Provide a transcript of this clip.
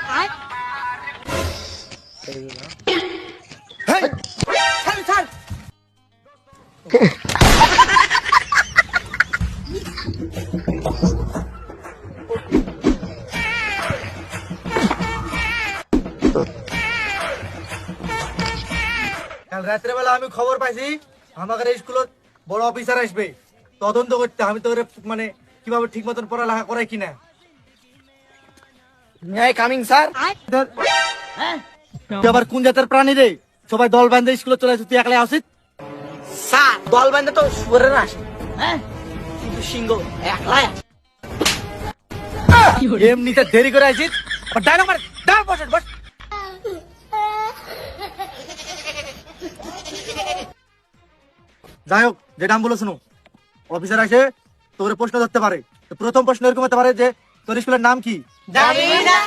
কাল রাত্রে বেলা আমি খবর পাইছি আমাদের স্কুলত বড় অফিসার আসবে, তদন্ত করতে। আমি তোর মানে কিভাবে ঠিক মতন পড়ালেখা করাই কিনা। Coming sir. তুই আবার কোন জাতের প্রাণী রে? সবাই দল বান্ধে স্কুলে চলে আসে, তুই একলাই আসিস? স্যার দল বান্ধে তো সুরের আসে, হ্যাঁ, কিন্তু সিংহ একলাই আসে। এমনিতে দেরি করে আসিস। ডায়লগ মার, ডাল বস বস। যাই হোক, যেটা আমি বলে শুনো, অফিসার আসে তোর প্রশ্ন ধরতে পারে। তো প্রথম প্রশ্ন এরকম হতে পারে যে তোর স্কুলের নাম কি? জানি না।